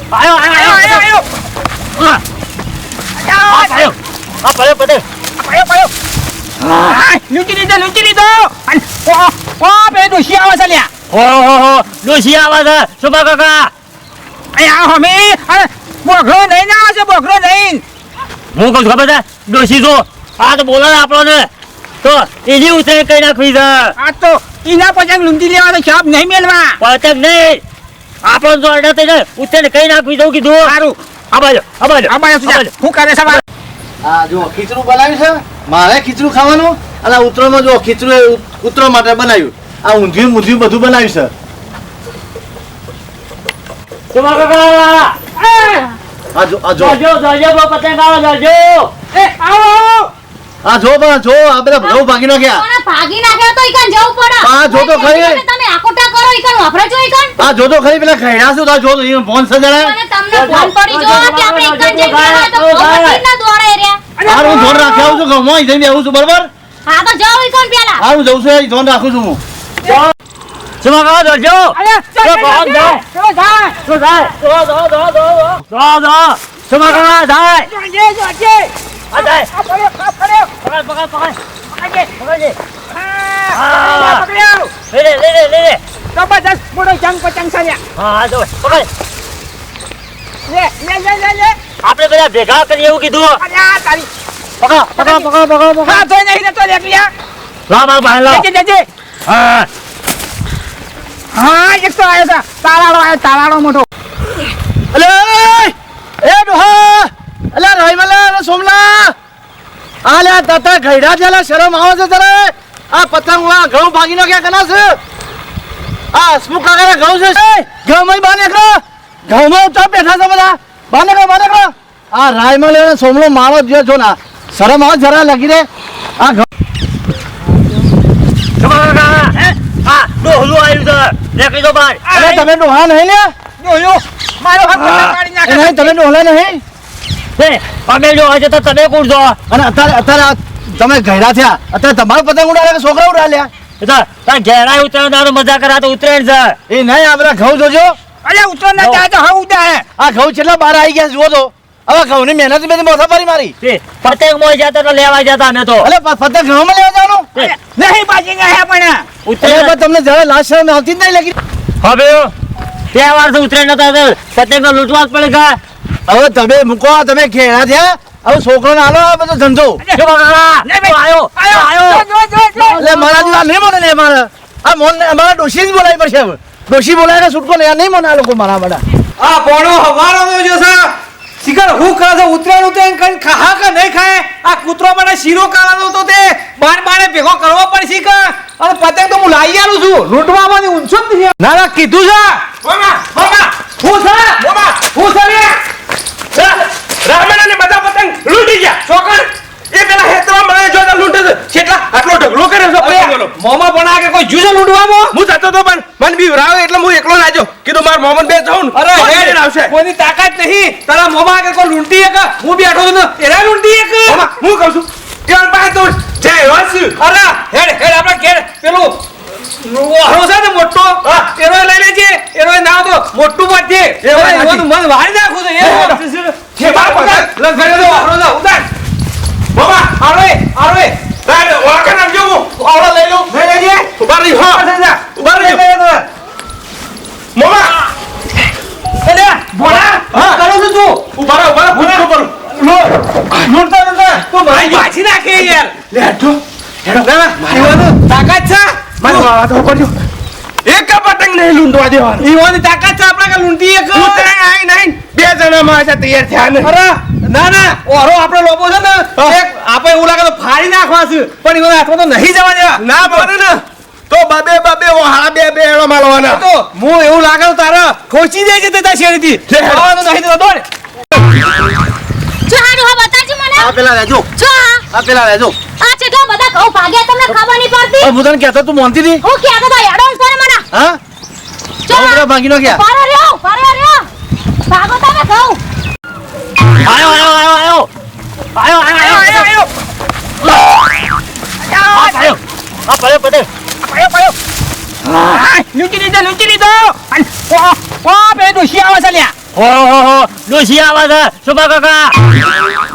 આયો આ પડ્યો લૂંટી લીધો ઓ બે ડોશી આવે છે લ્યા ઓહો ડોશી આવે છે સુભા કાકા અહીંયા હમે બોઘરો નહીં આવે છે બોઘરો નહીં હું કહું છું ખબર છે ડોશી જો આ તો બોલે આપણને તો એની ઉતરે કઈ નાખવી છે આ તો ઈના પતંગ લૂંટી લેવા તો છાપ નહીં મેલવા પતંગ નહીં આપણને તો અડે થઈને ઉતરે કઈ નાખવી દઉં કીધું સારું આ બાજુ શું કરે છે આ જો ખીચડું બનાવ્યું છે મારે ખીચડું ખાવાનું અને ઉતરોમાં જો ખીચડું ઉતરો માટે બનાવ્યું આ ઊંધિયું બધું બનાવ્યું છે સુભા કાકા આ જો પતંગ આવે આવો આ જો આ બધા ભગવ ભાગી નાખ્યા ભાગી નાખ્યા તો ઈકન જવું પડે આ જો તો ખરી તમે આકોટા કરો ઈકન વાપરા છો ઈકન આ જો તો ખરી પેલા ખૈડા શું જો તો ફોન સજડા અને તમને ફોન પડી જો કે આપણે ઈકન જઈ ગયા તો ફોન ના દોડે રહ્યા આ હું ધોન રાખી આવું છું ગમો જઈને આવું છું બરાબર હા તો જાવ ઈકન પેલા હા હું જઉં છું ધોન રાખું છું હું સુભા કાકા જોજો સુભા કાકા જાય જબરદસ્ત મોટો જંગ પતંગ છે આપણે બધા ભેગા કરીએ એવું કીધું તારી પકડ હા તો નહીં તો લેકલિયા લાવ બહાર લાવ હા હા એક તો આવ્યો છે તારાળો મોટો અલે એ ડોહા અલે રહીમલા સોમલા આ લે તાતા ખૈડા છે શરમ આવે છે તને આ પતંગ આ ઘઉં ભાગીનો ક્યાં કના છે આ હસમુખ કાકાના ઘઉં છે ઘઉંમાં બાને કરો ઘઉંમાં ચા બેઠા છે બધા બાને કરો આ રાયમલ સોમલો મારો જે જો ના શરમ આવે જરા લગી રે આ ઘઉં હા ડોહલું આવ્યું છે લેખી દો બહાર અરે તમે ડોહા નહીં લે જોયો મારો હાથ કાઢી નાખે નહીં તમે ડોહલા નહીં અમે જો હશે તો તમે કોણ છો અને અત્યારે તમે ઘેડા થયા અત્યારે તમારો પતંગ ઉડાડે કે છોકરા ઉડાડ્યા ઘેરા ઉતરવાનો મજા કરા તો ઉતરેણ છે એ નહીં આ બધા ઘઉં જોજો અરે ઉતરો ના જાય તો હા ઉડા આ ઘઉં કેટલા બહાર આવી ગયા જુઓ તો હવે ઘઉંની મહેનત બધી મોથા પારી મારી પતંગ મોય જતા તો લેવા જતા અમે તો અલે પતંગ ઘઉંમાં લેવા જવાનું નહીં બાજી ગયા પણ ઉતરે તમને જરા લાશ શરમ આવતી જ નહીં લાગી હવે તહેવાર છે ઉતરેણ નતા પતંગ લૂંટવા જ પડે કા હવે તમે મૂકો તમે ઘેડા થયા હવે છોકરોને આલો આ બધો ધંધો એટલે મારા જેવા નહીં મને ને મારે આ મોન અમારા ડોશી જ બોલાવી પડશે હવે ડોશી બોલાવીને છૂટકો ને નહીં મને આ લોકો મારા બધા આ પોણો હવારો જો છે શિખર હું કરે છે ઉતરેણું તો એમ કઈ ખાહા કે નહીં ખાય આ કૂતરો મને શીરો કાઢવાનો તો તે બારે ભેગો કરવો પડશે કે અને પતંગ તો હું લાવી આલું છું લૂંટવામાં ઊંચો જ નહીં ના કીધું છે હું છે રામેણ અને બધા પતંગ લૂંટી ગયા છોકર એ પેલા હેતવા મને જો લૂંટે છે કેટલા આટલો ઢગલો કરે છે પતંગનો મોમાં પણ આ કે કોઈ જુજે લૂંટવામાં હું જતો તો પણ મન બી રાવ એટલે હું એકલો લાજો કીધું માર મોમન બે જાઉં અરે હેડ આવશે કોઈની તાકાત નહીં તારા મોમાં કે કોઈ લૂંટી એક હું બેઠો છું એરા લૂંટી એક હું કહું છું ત્યાં પાસે તો જય વાસ અરે હેડ આપણે ઘેર પેલું ઓહરો છે ને મોટો એરો લઈ લેજે એરો ના તો મોટું પડજે એનું મન વાળી નાખું છે એ બાર પકડ લગભગ તો ઓહરો છે ઉતાર બાબા આવે રાડ વાકા નામ જો ઓહરો લઈ લો લઈ લેજે ઉભા રહી હો ઉભા રહી મોમા અરે બોલા કરો છું તું ઉભા રહો ભૂખો પર લૂંટતા તો મારી પાછી નાખે યાર લે હટો હેડો મારી તાકાત છે મારી વાત તો પડ્યો એક પતંગ નહીં લૂંટવા દેવાનો ઈવાની તાકાત છે આપણા કે લૂંટી એક ઉતરાય આઈ નહીં બે જણા માં તૈયાર થયા ને અરે ના ઓરો આપણો લોબો છે ને એક આપણે એવું લાગે તો ફાડી નાખવા છે પણ ઈવાનો હાથમાં તો નહીં જવા દેવા ના બને ને તો બબે ઓહાળા બે એળો મારવાના તો હું એવું લાગે તો તારા ખોચી જાય છે તે શેરીથી આવવાનું નહીં તો દોડ જો હાડો હા બતાજો મને આ પેલા લેજો જો આ પેલા લેજો આ ચેટલા બધા ઘઉં ભાગ્યા તમને ખબર નહીં પડતી હું તને કહેતો તું માનતી હતી હું કહેતો તો એડવાન્સ કરે મને હા જો ભાગીનો ક્યાં પારે રહ્યો ભાગો તમે ઘઉં આયો આ પડ્યો પતંગ લૂંટી લીધો ઓ બે ડોશી આવે છે લ્યા ઓહો ડોશી આવે છે સુભા કાકા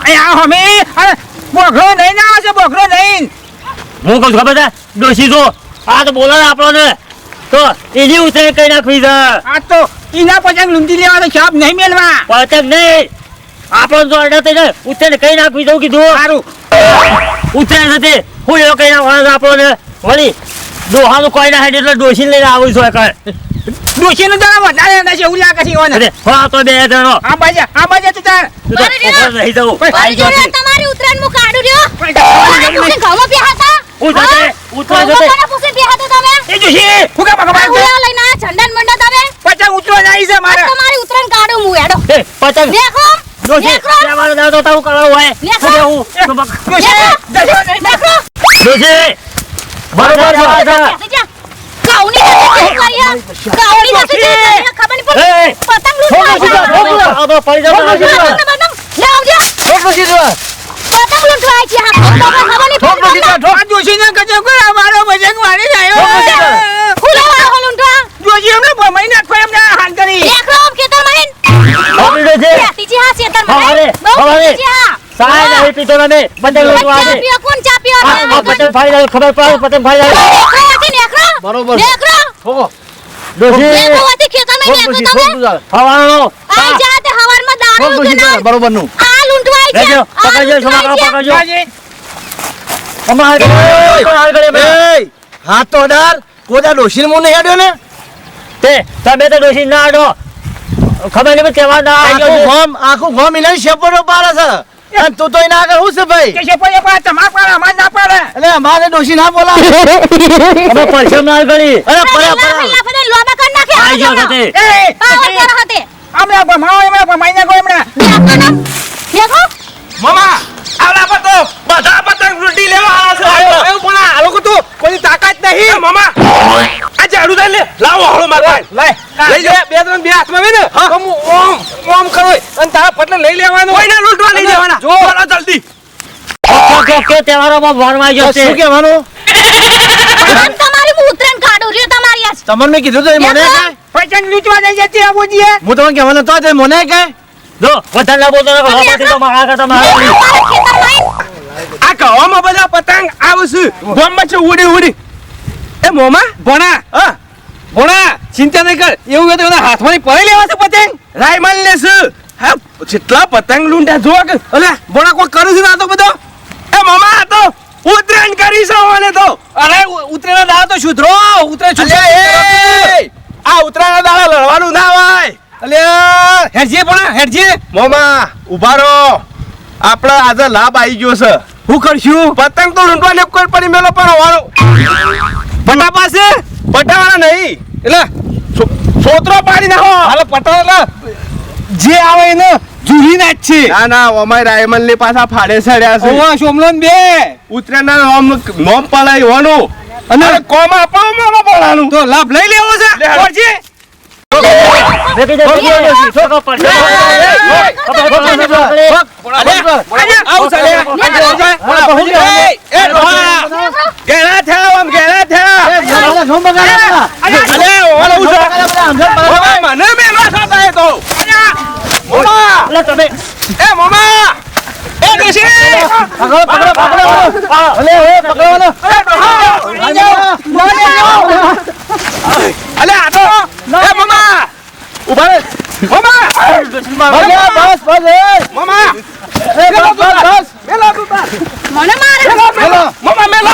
અહીંયા અમે બોઘરો નહીં ના આવે છે બોઘરો નહીં હું કહું છું ખબર છે ડોશી જો આ તો બોલે આપણને તો એની ઉતરે કઈ નાખવી છે આ તો ઈના પતંગ લૂંટી લેવા તો છાપ નહીં મેલવા પતંગ નહીં આપણને તો અડે થઈને ઉતરે કઈ નાખવી દઉં કીધું સારું ઉતરે નથી હું એવો કઈ નાખવાનું છે આપણને વળી ડોહાનું કોઈ ના હેડ એટલે ડોશી લઈને આવું છું કઈ ડોશીનું જરા વધારે અંદર છે એવું લાગે છે ઈવોને. અરે હા તો બે જણો આ બાજુ તું તાર તું તો મારે રહ્યો. ખબર નહીં જવું મારી જોડે તમારી ઉત્તરાયણ મું કાઢું રહ્યો. પણ તમારી પૂછે ઘઉંમાં બેહા હતા? ઉતરે, હા? ઉતરે ઘઉંમાં જતે. કોના પૂછે બેહા હતા તમે? એ ડોશી ફૂગા આ ભગવાન ઉલા લઈને આયા ઝંડાન મંડા તમે? પતંગ ઉતરવા જાય છે મારે આ તમારી ઉત્તરાયણ કાઢું મું હેડો. એ પતંગ દેખો ડોશી દેખો તહેવારનો દાડો તો તારું કરવાનું હોય લેખો. શું કેવું? સુભા કાકા. દેખો ડોશી બરોબર જવાબ છે. બેસી જા. ઘઉંની નથી શું કર્યા? ઘઉંની નથી શું કર્યા? ખબર નહીં પડતી. એ, પતંગ લૂંટવા આવ્યા. આ તો પડી જવાનું પતંગ, છે. પતંગ. લે આવજો. ડોશી જોવા પતંગ લૂંટવા આવી છે. હા, ખબર નહીં પડતી તમને. આ ડોશીને કચો કર આ મારો પતંગ મારી જાય ફૂલે વાળો લૂંટવા. ડોશી એમને ભમાઈ નાખો એમને હાલ કરી દેખો આમ ખેતર માં હેન. પકડી લેજે. બેસીજી હા ખેતર માં હવારે, હેન. બહુ હવારે. બેસીજી હા. સાહેબ નહીં પીતો તમે પતંગ લૂંટવા ચા આવે. પીઓ, કોણ ચા પીઓ? આ પતંગ ફાડી જાય ખબર પડે પતંગ ફાડી જાય દેખો આથી નેકરો. બરોબર. નેકરો. ડોશી દેખો આથી ખેતર માં નેકરો તમે. હવાનો આઈ જા તે હવારમાં દારૂ કે ના. બરોબર નું આ લૂંટવા આવી છે. લેજો આ પકડજો લૂંટવા સુભા આવી કાકા છે. પકડજો અમારે હાથ તો અડાર કોદા ડોશી મું નહીં હેડ્યો ને તે તમે તો ડોશી ના આડો ખબર નહીં તહેવાર ના આવ્યો આખું ગોમ ઇને શેપડો પાડે છે અને તું તો એના આગળ હું છે ભાઈ કે શેપડો પાડે તમાક પાડે અમાર ના પાડે એટલે અમારે ડોશી ના બોલા અમે પરસેમ ના કરી અરે પેલા પેલા ફેરે લોબા કર નાખે. આઈ ગયો સાથે પાવર કર હાથે. અમે ભમાવો એમણે ભમાઈ નાખો એમણે દેખો ને. દેખો. મામા આવડા પર તો બધા પતંગ લૂંટી લેવા આવ્યા છે એવું પણ આ લોકો તો કોઈ તાકાત નહીં મામા આ ઝાડુ દે લે લાવો હળો મારવા લઈ લે બે ત્રણ બે હાથમાં આવે ને તો હું ઓમ ઓમ કરો અને તારા પટલે લઈ લેવાનું કોઈને લૂંટવા નહીં દેવાના જો બોલો જલ્દી કે તહેવારોમાં ભરમાઈ ગયો છે શું કહેવાનું આમ તમારી હું ઉત્તરાયણ કાઢું રહ્યો તમારી આજ. તમને મેં કીધું તો મને દેખો. કાંઈ પૈસા લૂંટવા નહીં જતી આબોજીએ હું તમને કહેવાનો તો તે મને કાંઈ જો વધારે ના બોલતો ને હવાથી તો મારા કરતા મારા અમારા ખેતરમાં હેન. આ ગવામાં બધા પતંગ આવશે ગોમમાં છે ઉડી ઉડી એ મોમા ભણા હા ભણા ચિંતા નહીં કર એવું હોય તો એના હાથમાંથી પડી લેવા છે પતંગ રાયમાલ લેશે હા જેટલા પતંગ લૂંટા જો કે અલે ભણા કોઈ કરું છે ના તો બધો એ મોમા આ તો ઉત્તરાયણ કરી છે મને તો અરે ઉત્તરાયણ દાડો તો સુધરો ઉત્તરાયણ આ ઉત્તરાયણ દાડો લડવાનું ના હોય અલ્યા હેડજે ભણા હેડજે મોમા ઉભા રહો આપણે આજે લાભ આવી ગયો છે શું કરશું પતંગ તો લૂંટવા કોઈ પડી મેલો પણ હોવાનો પટા પાસે પટાવાળા નહીં એટલે સોતરો પાડી નાખો હાલો પટાવાળા જે આવે એને જુલી નાખ છે ના ના ઓમાય રાયમલ ની પાછા ફાડે સડ્યા છે ઓવા સોમલોન બે ઉતરેના નોમ પડાય હોવાનું અને કોમ આપો મામા પડાનું તો લાભ લઈ લેવો છે પડશે બેટી દે છોકરો પર ગેલા થયા આમ ગેલા થયા અલે ઓલો ઉઠો મને મેલો થતા એ તો મોમા લે તમે એ મોમા એ દેશી અલે આ તો એ મોમા ઉભા રે મોમા મોમા મેલો તું મને મારે. મોમા મેલો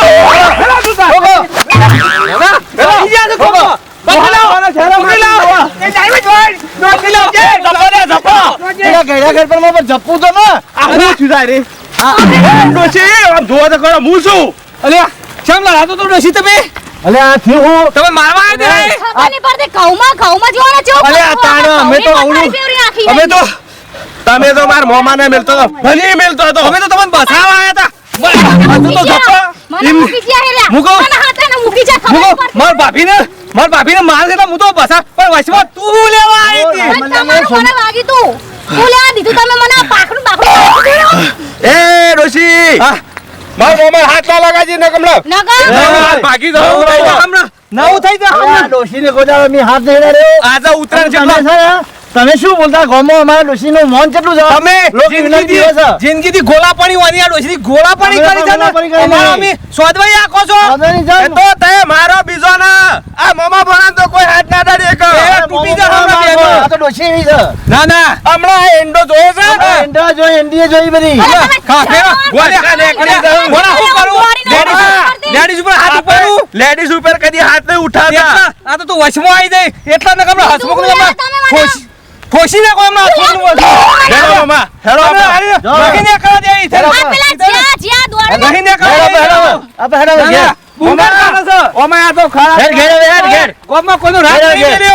મેલો તું મોમા મેલો ઈજા તો કોકો જપ્પુ તો ને અલે આ થયું તમે મારવા આવ્યા ખબર નહીં પડતી. ઘઉંમાં જોવાના જેવો અલે આ તાણે અમે તો ઘઉંની આવડું. પથારી ફેરવી નાખી અમે તો એની. તમે તો માર મોમાને મેલતો હતો ભલી મેલતો હતો અમે તો તમને બસાવા આવ્યા હતા તું તો જપ્પો મને મૂકી ગયા હેલ્યા. મૂકો. મને હાથે મૂકી જા ખબર નહીં પડતી. માર ભાભીને માર દેતા હું તો બસા પણ વચમાં તું લેવા આવી હતી ભાઈ, તમારું મને વાગી તું. તું લેવા દીધું તમે મને આ પાખડું બાખડું એ ડોશી માર મોમાં હાથ ના લગાજી ન કમલો નગર. ભાગી જાવ હમણાં નવું થઈ જાય ડોશીને ગોદાળો મી હાથ નહીં રહ્યો આજે ઉતરાણ છે તમે છે ને તમે શું બોલતા ગામમાં અમારા ડોશીનું મોન કેટલું છે તમે લોકો વિનંતી કરે છે. જિંદગીથી ગોળા પાણી વાની આ ડોશીની ગોળા પાણી કરી છે ને ગોળા પાણી કરી અમારો નહીં. અમે સોદવાઈ આખો છો સોદવાની જાણ. એ તો તે મારો બીજો ના આ મોમા ભણા તો કોઈ હાથ ના ડાડે એક તૂટી જાય હમણાં આ બેમાં. તો ડોશી એવી છે ના ના હમણાં આ એન્ડો જોયો છે આપણે એન્ડ્રા જોઈ એનડીએ જોઈ બધી અરે તમે કાફેરો ગોળા કાને કરી ગોળા હું કરું લેડીઝ ઉપર હાથ ઉપાડું લેડીઝ ઉપર કદી હાથ નહીં ઉઠાવતા આ તો તું વશમાં આવી જાય એટલા ને કમરા હસમુખ ને તમે ખોશી ને કોઈ હમણાં હસમુખ હેલો મામા હેલો નહીં ને કરા દે ઈ હેલો. આ પેલા જ્યાં દોડે નહીં ને કરા હેડો, દે હેડો. આપણે હેડો ઘેર. બુંગર કાઢે છે ઓમે આ તો ખરા ઘેર ઘેર હવે હેડ ઘેર કોમમાં કોઈનો રાત હેડો, નહીં ઘેર. કર્યો